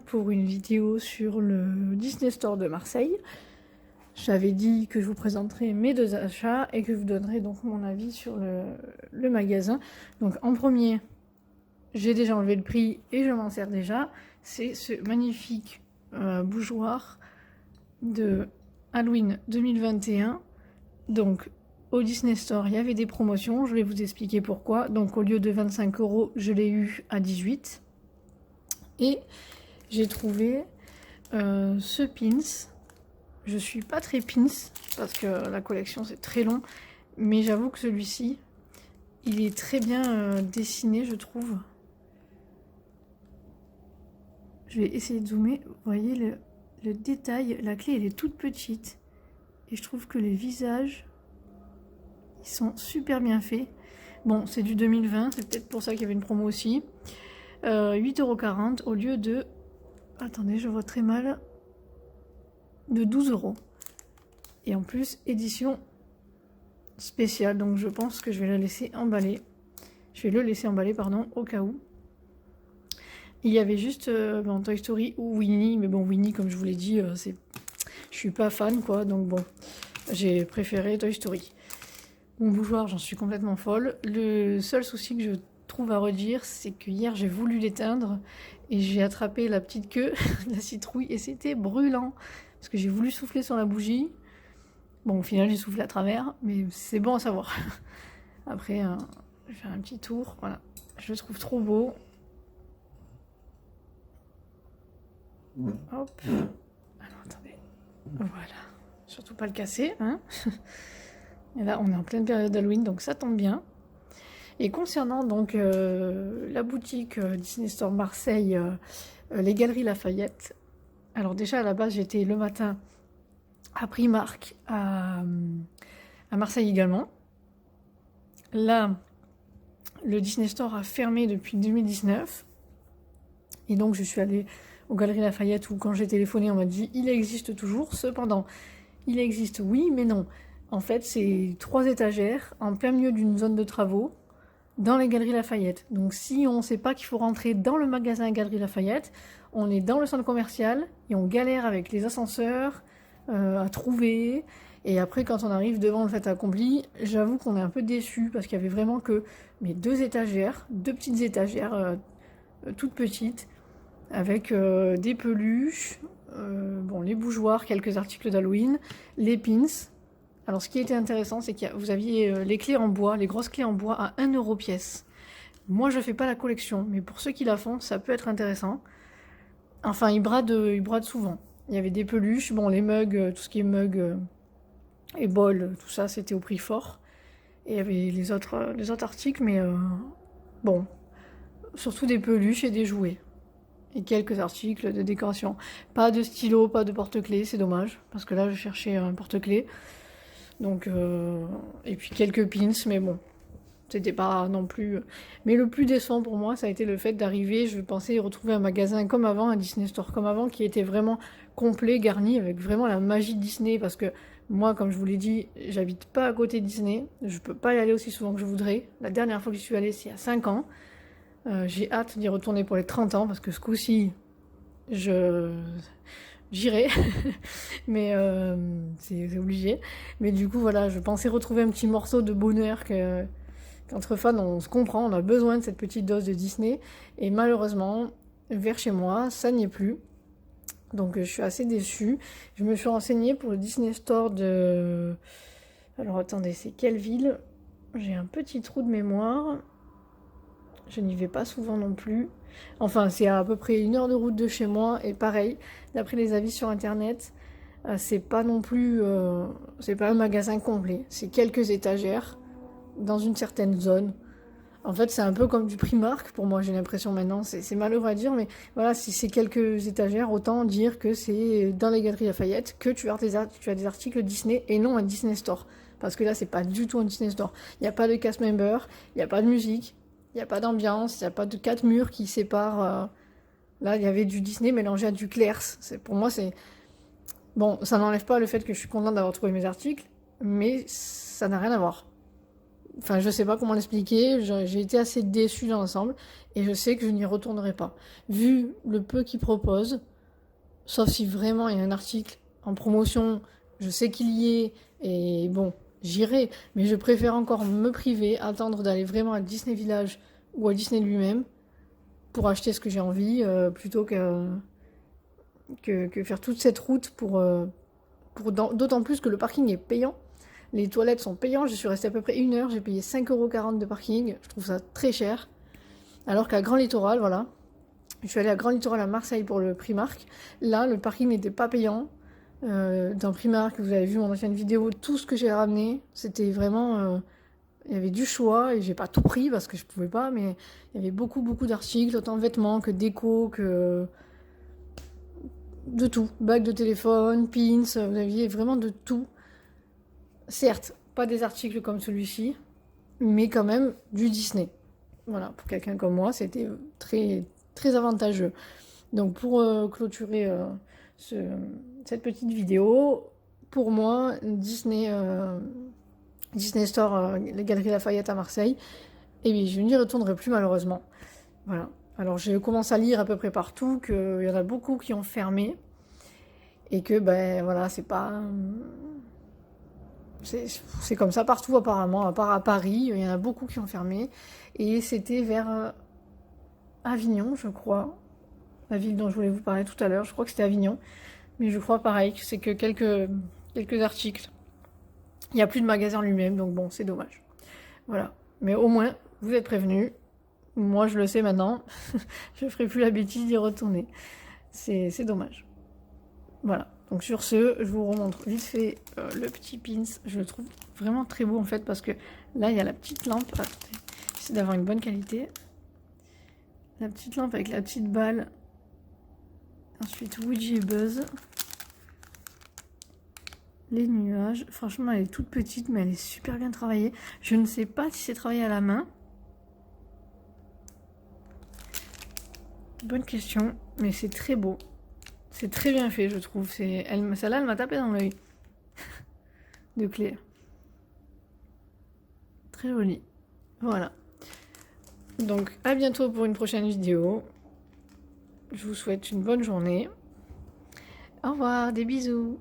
pour une vidéo sur le Disney Store de Marseille. J'avais dit que je vous présenterai mes 2 achats et que je vous donnerai donc mon avis sur le magasin. Donc en premier, j'ai déjà enlevé le prix et je m'en sers déjà. C'est ce magnifique bougeoir de Halloween 2021. Donc au Disney Store, il y avait des promotions, je vais vous expliquer pourquoi. Donc au lieu de 25 €, je l'ai eu à 18. Et j'ai trouvé ce pins. Je suis pas très pins parce que la collection c'est très long, mais j'avoue que celui-ci, il est très bien dessiné, je trouve. Je vais essayer de zoomer. Vous voyez le détail, la clé elle est toute petite. Et je trouve que les visages, ils sont super bien faits. Bon, c'est du 2020, c'est peut-être pour ça qu'il y avait une promo aussi. 8,40 € au lieu de... Attendez, je vois très mal. De 12 €. Et en plus, édition spéciale. Donc je pense que je vais la laisser emballer. Je vais le laisser emballer, pardon, au cas où. Il y avait juste bon, Toy Story ou Winnie. Mais bon, Winnie, comme je vous l'ai dit, je suis pas fan, quoi. Donc bon, j'ai préféré Toy Story. Mon bougeoir, j'en suis complètement folle. Le seul souci que je trouve à redire, c'est que hier, j'ai voulu l'éteindre. Et j'ai attrapé la petite queue, la citrouille, et c'était brûlant. Parce que j'ai voulu souffler sur la bougie. Bon, au final, j'ai soufflé à travers, mais c'est bon à savoir. Après, je vais faire un petit tour. Voilà, je le trouve trop beau. Hop. Alors, attendez. Voilà. Surtout pas le casser, hein. Et là, on est en pleine période d'Halloween, donc ça tombe bien. Et concernant donc la boutique Disney Store Marseille, les Galeries Lafayette, alors déjà à la base j'étais le matin à Primark à Marseille également. Là, le Disney Store a fermé depuis 2019. Et donc je suis allée aux Galeries Lafayette où quand j'ai téléphoné on m'a dit il existe toujours. Cependant, il existe oui mais non. En fait c'est 3 étagères en plein milieu d'une zone de travaux dans les Galeries Lafayette. Donc si on ne sait pas qu'il faut rentrer dans le magasin Galeries Lafayette, on est dans le centre commercial et on galère avec les ascenseurs à trouver. Et après, quand on arrive devant le fait accompli, j'avoue qu'on est un peu déçu parce qu'il y avait vraiment que mes 2 étagères, 2 petites étagères toutes petites, avec des peluches, bon, les bougeoirs, quelques articles d'Halloween, les pins. Alors ce qui était intéressant, c'est que vous aviez les clés en bois, les grosses clés en bois à 1 € pièce. Moi je fais pas la collection, mais pour ceux qui la font, ça peut être intéressant. Enfin, ils bradent souvent. Il y avait des peluches, bon les mugs, tout ce qui est mugs et bols, tout ça c'était au prix fort. Et il y avait les autres articles, mais bon, surtout des peluches et des jouets. Et quelques articles de décoration. Pas de stylo, pas de porte-clés, c'est dommage, parce que là je cherchais un porte-clés. Donc, et puis quelques pins, mais bon, c'était pas non plus... Mais le plus décevant pour moi, ça a été le fait d'arriver, je pensais retrouver un magasin comme avant, un Disney Store comme avant, qui était vraiment complet, garni, avec vraiment la magie de Disney, parce que moi, comme je vous l'ai dit, j'habite pas à côté de Disney, je peux pas y aller aussi souvent que je voudrais. La dernière fois que j'y suis allée, c'est il y a 5 ans. J'ai hâte d'y retourner pour les 30 ans, parce que ce coup-ci, j'irai, mais c'est obligé. Mais du coup, voilà, je pensais retrouver un petit morceau de bonheur qu'entre fans, on se comprend, on a besoin de cette petite dose de Disney. Et malheureusement, vers chez moi, ça n'y est plus. Donc je suis assez déçue. Je me suis renseignée pour le Disney Store de... Alors attendez, c'est quelle ville? J'ai un petit trou de mémoire. Je n'y vais pas souvent non plus. Enfin, c'est à peu près 1 heure de route de chez moi. Et pareil, d'après les avis sur internet, c'est pas non plus... c'est pas un magasin complet. C'est quelques étagères dans une certaine zone. En fait, c'est un peu comme du Primark pour moi, j'ai l'impression maintenant. C'est malheureux à dire, mais voilà, si c'est quelques étagères, autant dire que c'est dans les Galeries Lafayette que tu as des articles Disney et non un Disney Store. Parce que là, c'est pas du tout un Disney Store. Il n'y a pas de cast member, il n'y a pas de musique. Il n'y a pas d'ambiance, il n'y a pas de 4 murs qui séparent. Là, il y avait du Disney mélangé à du Clairs. Pour moi, c'est... Bon, ça n'enlève pas le fait que je suis contente d'avoir trouvé mes articles, mais ça n'a rien à voir. Enfin, je sais pas comment l'expliquer, j'ai été assez déçue dans l'ensemble, et je sais que je n'y retournerai pas. Vu le peu qu'ils proposent, sauf si vraiment il y a un article en promotion, je sais qu'il y est, et bon, j'irai, mais je préfère encore me priver, attendre d'aller vraiment à Disney Village ou à Disney lui-même pour acheter ce que j'ai envie, plutôt que faire toute cette route d'autant plus que le parking est payant. Les toilettes sont payantes, je suis restée à peu près 1 heure, j'ai payé 5,40 € de parking, je trouve ça très cher. Alors qu'à Grand Littoral, voilà, je suis allée à Grand Littoral à Marseille pour le Primark. Là, le parking n'était pas payant. Dans Primark, vous avez vu mon ancienne vidéo, tout ce que j'ai ramené, c'était vraiment... il y avait du choix et j'ai pas tout pris parce que je pouvais pas, mais il y avait beaucoup d'articles, autant vêtements que déco, que... de tout. Bagues de téléphone, pins, vous aviez vraiment de tout. Certes, pas des articles comme celui-ci, mais quand même du Disney. Voilà, pour quelqu'un comme moi, c'était très, très avantageux. Donc pour clôturer cette petite vidéo, pour moi, Disney Store, les Galeries Lafayette à Marseille, et bien je n'y retournerai plus malheureusement. Voilà. Alors je commence à lire à peu près partout qu'il y en a beaucoup qui ont fermé, et que ben voilà, c'est pas... C'est comme ça partout apparemment, à part à Paris, il y en a beaucoup qui ont fermé. Et c'était vers Avignon, je crois. La ville dont je voulais vous parler tout à l'heure, je crois que c'était Avignon. Mais je crois pareil, que c'est que quelques articles. Il n'y a plus de magasin en lui-même, donc bon, c'est dommage. Voilà. Mais au moins, vous êtes prévenus. Moi, je le sais maintenant. Je ferai plus la bêtise d'y retourner. C'est dommage. Voilà. Donc sur ce, je vous remontre vite fait le petit pins. Je le trouve vraiment très beau en fait parce que là, il y a la petite lampe. Attendez, j'essaie d'avoir une bonne qualité. La petite lampe avec la petite balle. Ensuite, Woody et Buzz. Les nuages. Franchement, elle est toute petite, mais elle est super bien travaillée. Je ne sais pas si c'est travaillé à la main. Bonne question, mais c'est très beau. C'est très bien fait, je trouve. Celle-là, elle m'a tapé dans l'œil. De Claire. Très joli. Voilà. Donc, à bientôt pour une prochaine vidéo. Je vous souhaite une bonne journée. Au revoir, des bisous.